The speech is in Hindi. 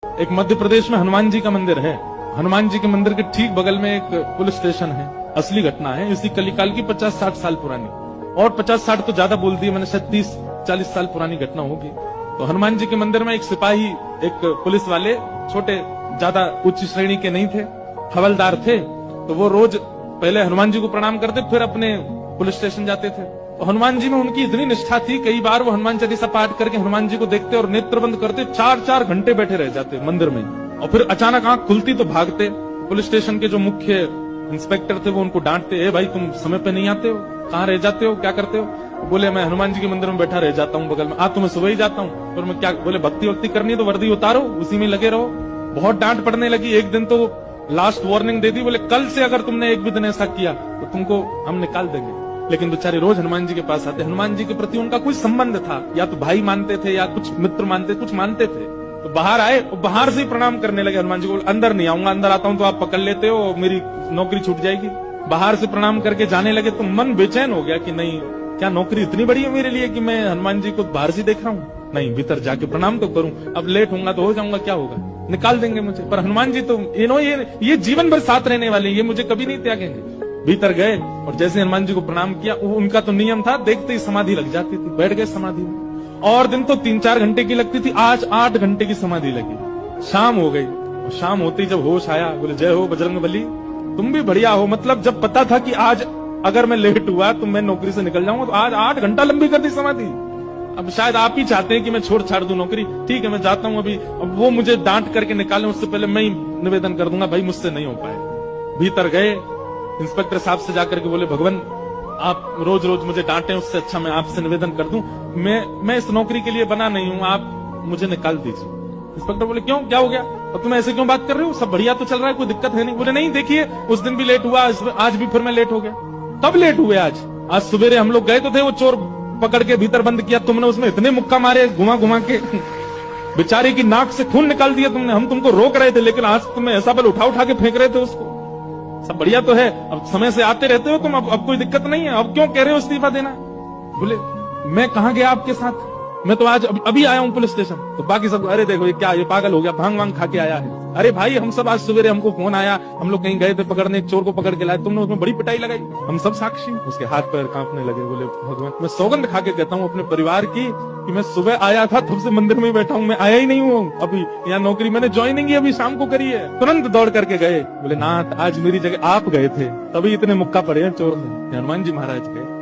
एक मध्य प्रदेश में हनुमान जी का मंदिर है। हनुमान जी के मंदिर के ठीक बगल में एक पुलिस स्टेशन है। असली घटना है, इसी कलिकाल की 50-60 साल पुरानी, और 50-60 तो ज्यादा बोल दी मैंने, शायद 30-40 साल पुरानी घटना होगी। तो हनुमान जी के मंदिर में एक सिपाही, एक पुलिस वाले, छोटे, ज्यादा उच्च श्रेणी के नहीं थे, हवलदार थे। तो वो रोज पहले हनुमान जी को प्रणाम करते, फिर अपने पुलिस स्टेशन जाते थे। तो हनुमान जी में उनकी इतनी निष्ठा थी, कई बार वो हनुमान चालीसा पाठ करके हनुमान जी को देखते और नेत्र बंद करते, 4-4 घंटे बैठे रह जाते मंदिर में। और फिर अचानक आंख खुलती तो भागते। पुलिस स्टेशन के जो मुख्य इंस्पेक्टर थे वो उनको डांटते, ए भाई तुम समय पे नहीं आते हो, कहाँ रह जाते हो, क्या करते हो? बोले मैं हनुमान जी के मंदिर में बैठा रह जाता हूँ बगल में। तो मैं सुबह ही जाता हूँ। फिर मैं क्या, बोले भक्ति वक्ति करनी है तो वर्दी उतारो, उसी में लगे रहो। बहुत डांट पड़ने लगी। एक दिन तो लास्ट वार्निंग दे दी, बोले कल से अगर तुमने एक भी दिन ऐसा किया तो तुमको हम निकाल देंगे। लेकिन बेचारे रोज हनुमान जी के पास आते। हनुमान जी के प्रति उनका कोई संबंध था, या तो भाई मानते थे या कुछ मित्र मानते, कुछ मानते थे। तो बाहर आए और बाहर से ही प्रणाम करने लगे हनुमान जी को। अंदर नहीं आऊंगा, अंदर आता हूं तो आप पकड़ लेते हो, मेरी नौकरी छूट जाएगी। बाहर से प्रणाम करके जाने लगे तो मन बेचैन हो गया कि नहीं, क्या नौकरी इतनी बड़ी है मेरे लिए कि मैं हनुमान जी को बाहर से देख रहा हूँ? नहीं, भीतर जाके प्रणाम तो करूं। अब लेट होऊंगा तो हो जाऊंगा, क्या होगा, निकाल देंगे मुझे। पर हनुमान जी तो ये जीवन भर साथ रहने वाले, ये मुझे कभी नहीं त्यागेंगे। भीतर गए और जैसे हनुमान जी को प्रणाम किया, उनका तो नियम था, देखते ही समाधि लग जाती थी। बैठ गए समाधि में। और दिन तो 3-4 घंटे की लगती थी, आज 8 घंटे की समाधि लगी। शाम हो गई और शाम होती जब होश आया, बोले जय हो बजरंगबली, तुम भी बढ़िया हो। मतलब जब पता था कि आज अगर मैं लेट हुआ तो मैं नौकरी से निकल जाऊंगा, तो आज 8 घंटा लंबी कर दी समाधि। अब शायद आप ही चाहते हैं कि मैं छोड़ छाड़ दूं नौकरी। ठीक है, मैं जाता हूं अभी। अब वो मुझे डांट करके निकालें उससे पहले मैं ही निवेदन कर दूंगा, भाई मुझसे नहीं हो पाए। भीतर गए, इंस्पेक्टर साहब से जाकर के बोले, भगवान आप रोज रोज मुझे डांटे, उससे अच्छा मैं आपसे निवेदन कर दूं, मैं इस नौकरी के लिए बना नहीं हूं, आप मुझे निकाल दीजिए। इंस्पेक्टर बोले क्यों, क्या हो गया, और तुम ऐसे क्यों बात कर रहे हो, सब बढ़िया तो चल रहा है, कोई दिक्कत है नहीं। बोले नहीं, देखिए उस दिन भी लेट हुआ, आज भी फिर मैं लेट हो गया। कब लेट हुए? आज सवेरे हम लोग गए तो थे, वो चोर पकड़ के भीतर बंद किया तुमने, उसमें इतने मुक्का मारे घुमा घुमा के, बेचारे की नाक से खून निकाल दिया तुमने। हम तुमको रोक रहे थे, लेकिन आज तुम्हें ऐसा बल उठा उठा के फेंक रहे थे उसको। सब बढ़िया तो है, अब समय से आते रहते हो तुम, अब कोई दिक्कत नहीं है, अब क्यों कह रहे हो इस्तीफा देना? बोले मैं कहां गया आपके साथ, मैं तो आज अभी आया हूं पुलिस स्टेशन। तो बाकी सब, अरे देखो ये क्या, ये पागल हो गया, भांग वांग खा के आया है। अरे भाई हम सब आज सवेरे, हमको फोन आया, हम लोग कहीं गए थे पकड़ने, एक चोर को पकड़ के लाए, तुमने उसमें बड़ी पिटाई लगाई, हम सब साक्षी। उसके हाथ पैर कांपने लगे। बोले भगवान, मैं सौगंध खा के कहता हूँ अपने परिवार की कि मैं सुबह आया था, तब से मंदिर में बैठा हूँ, मैं आया ही नहीं हूँ अभी। यहाँ नौकरी मैंने ज्वाइनिंग ही अभी शाम को करी है। तुरंत दौड़ करके गए। बोले नाथ, आज मेरी जगह आप गए थे, तभी इतने मुक्का पड़े हैं चोर में। हनुमान जी महाराज गए।